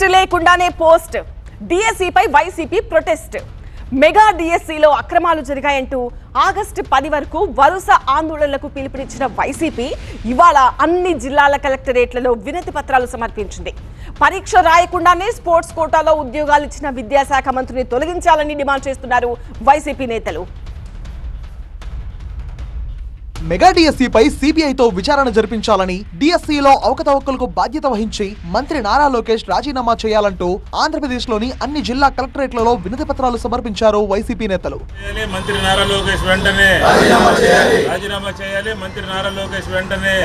Test లేకుండానే post డిఎస్సిపై YCP protest. Mega డిఎస్సిలో అక్రమాలు జరిగాయంటూ ఆగస్టు 10 వరకు వరుస ఆందోళనలకు పిలుపునిచ్చిన వైసీపీ ఇవాళ అన్ని జిల్లాల కలెక్టరేట్లలో వినతి పత్రాలు సమర్పించింది. పరీక్ష రాయకుండానే స్పోర్ట్స్ కోటాలో ఉద్యోగాలు ఇచ్చిన విద్యాశాఖ మంత్రిని తొలగించాలని డిమాండ్ చేస్తున్నారు వైసీపీ నేతలు. మెగా డిఎస్సిపై సిబిఐతో విచారణ జరిపించాలని, డిఎస్సిలో అవకతవకలకు బాధ్యత వహించి మంత్రి నారా లోకేష్ రాజీనామా చేయాలంటూ ఆంధ్రప్రదేశ్లోని అన్ని జిల్లా కలెక్టరేట్లలో వినతి పత్రాలు సమర్పించారు వైసీపీ నేతలు. మంత్రి నారా లోకేష్ వెంటనే రాజీనామా చేయాలి. మంత్రి నారా లోకేష్ వెంటనే.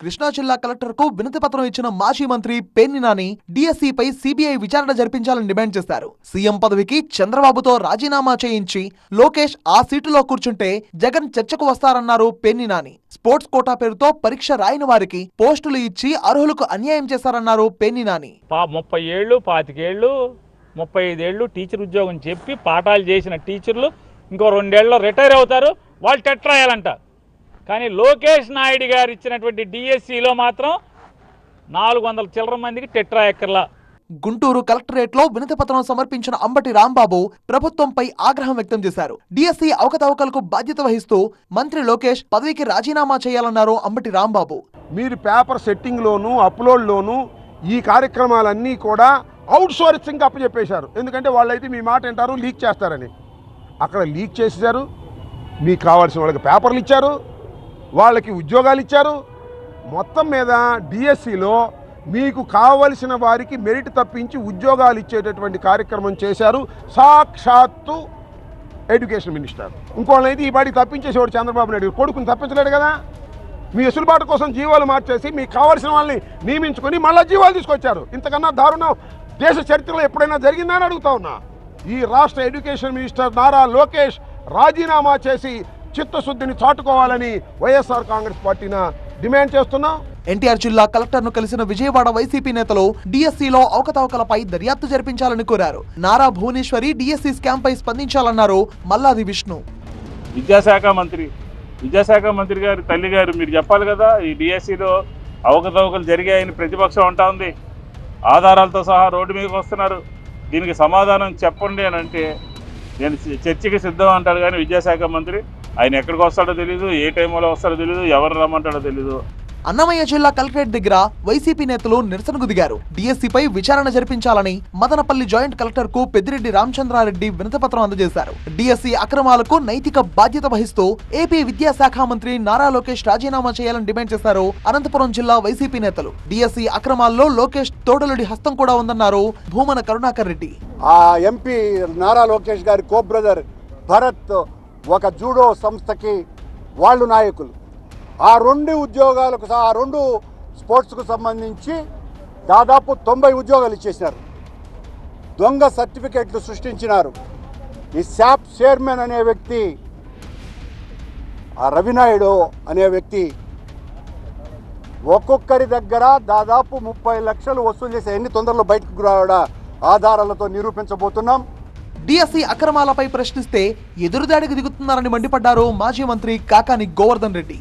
కృష్ణా జిల్లా కలెక్టర్ కు వినతి పత్రం ఇచ్చిన మాజీ మంత్రి పేర్ని నాని డిఎస్సిపై సిబిఐ విచారణ జరిపించాలని డిమాండ్ చేశారు. సీఎం పదవికి చంద్రబాబుతో రాజీనామా చేయించి లోకేష్ ఆ సీటులో కూర్చుంటే జగన్ చర్చకు వస్తారన్నారు పేర్ని నాని. స్పోర్ట్స్ కోటా పేరుతో పరీక్ష రాయని వారికి పోస్టులు ఇచ్చి అర్హులకు అన్యాయం చేశారన్నారు పేర్ని నాని. 30 ఏళ్ళు 25 ఏళ్ళు 35 ఏళ్ళు టీచర్ ఉద్యోగం చెప్పి పాఠాలు చేసిన టీచర్లు ఇంకో 2 ఏళ్ళలో రిటైర్ అవుతారు. వాళ్ళు టెట్ రాయాలంట. కానీ లోకేష్ నాయుడు గారు ఇచ్చినటువంటి డిఎస్సిలో మాత్రం 400 చిల్లర మందికి టెట్ రాయక్కర్లా. గుంటూరు కలెక్టరేట్లో వినతి పత్రం సమర్పించిన అంబటి రాంబాబు ప్రభుత్వంపై ఆగ్రహం వ్యక్తం చేశారు. డిఎస్సి అవకతవకలకు బాధ్యత వహిస్తూ మంత్రి లోకేష్ పదవికి రాజీనామా చేయాలన్నారు అంబటి రాంబాబు. మీరు పేపర్ సెట్టింగ్లోను అప్లోడ్లోను ఈ కార్యక్రమాలన్నీ కూడా అవుట్ సోర్సింగ్ అప్పచెప్పేశారు. ఎందుకంటే వాళ్ళైతే మీ మాట వింటారు, లీక్ చేస్తారని. అక్కడ లీక్ చేసేశారు. మీకు కావాల్సిన వాళ్ళకి పేపర్లు ఇచ్చారు, వాళ్ళకి ఉద్యోగాలు ఇచ్చారు. మొత్తం మీద డిఎస్సిలో మీకు కావలసిన వారికి మెరిట్ తప్పించి ఉద్యోగాలు ఇచ్చేటటువంటి కార్యక్రమం చేశారు సాక్షాత్తు ఎడ్యుకేషన్ మినిస్టర్. ఇంకోళ్ళైతే ఈ పాటికి తప్పించేసేవాడు చంద్రబాబు నాయుడు. కొడుకుని తప్పించలేడు కదా. మీ వెసులుబాటు కోసం జీవాలు మార్చేసి మీకు కావాల్సిన వాళ్ళని నియమించుకొని మళ్ళీ జీవాలు తీసుకొచ్చారు. ఇంతకన్నా దారుణం దేశ చరిత్రలో ఎప్పుడైనా జరిగిందని అడుగుతా ఉన్నా. ఈ రాష్ట్ర ఎడ్యుకేషన్ మినిస్టర్ నారా లోకేష్ రాజీనామా చేసి చిత్తశుద్ధిని చాటుకోవాలని వైఎస్ఆర్ కాంగ్రెస్ పార్టీని డిమాండ్ చేస్తున్నాం. ఎన్టీఆర్ జిల్లా కలెక్టర్ ను కలిసిన విజయవాడ వైసీపీ నేతలు డిఎస్సిలో అవకతవకలపై దర్యాప్తు జరిపించాలని కోరారు. నారా భువనేశ్వరి డిఎస్సి స్కామ్ పై స్పందించాలన్నారు మల్లాది విష్ణు. విద్యాశాఖ మంత్రి గారు తల్లి గారు మీరు చెప్పాలి కదా. ఈ డిఎస్సిలో అవకతవకలు జరిగాయని ప్రతిపక్షం అంటా ఉంది. ఆధారాలతో సహా రోడ్డు మీదకి వస్తున్నారు. దీనికి సమాధానం చెప్పండి అని అంటే నేను చర్చకి సిద్ధం అంటాడు. కానీ విద్యాశాఖ మంత్రి ఆయన ఎక్కడికి వస్తాడో తెలీదు, ఏ టైంలో వస్తాడో తెలీదు, ఎవరు రమ్మంటాడో తెలీదు. అన్నమయ్య జిల్లా కలెక్టరేట్ దగ్గర వైసీపీ నేతలు నిరసనకు దిగారు. డిఎస్సిపై విచారణ జరిపించాలని మదనపల్లి జాయింట్ కలెక్టర్ కు పెద్దిరెడ్డి రామచంద్రారెడ్డి వినతిపత్రం అందజేశారు. డిఎస్సి అక్రమాలకు నైతిక బాధ్యత వహిస్తూ ఏపీ విద్యాశాఖ మంత్రి నారా లోకేష్ రాజీనామా చేయాలని డిమాండ్ చేశారు అనంతపురం జిల్లా వైసీపీ నేతలు. డిఎస్సి అక్రమాల్లో లోకేష్ తోడలుడి హస్తం కూడా ఉందన్నారు భూమన కరుణాకర్ రెడ్డి. ఆ ఎంపీ నారా లోకేష్ గారి కో బ్రదర్ భరత్ ఒక జూడో సంస్థకి వాళ్ళు నాయకులు. ఆ 2 ఉద్యోగాలకు ఆ 2 స్పోర్ట్స్కు సంబంధించి దాదాపు 90 ఉద్యోగాలు ఇచ్చేసినారు. దొంగ సర్టిఫికెట్లు సృష్టించినారు. ఈ శాప్ చైర్మన్ అనే వ్యక్తి, ఆ రవినాయుడు అనే వ్యక్తి ఒక్కొక్కరి దగ్గర దాదాపు 30 లక్షలు వసూలు చేసే ఎన్ని తొందరలో బయటకు రావడా ఆధారాలతో నిరూపించబోతున్నాం. డిఎస్సి అక్రమాలపై ప్రశ్నిస్తే ఎదురుదాడికి దిగుతున్నారని మండిపడ్డారు మాజీ మంత్రి కాకాని గోవర్ధన్ రెడ్డి.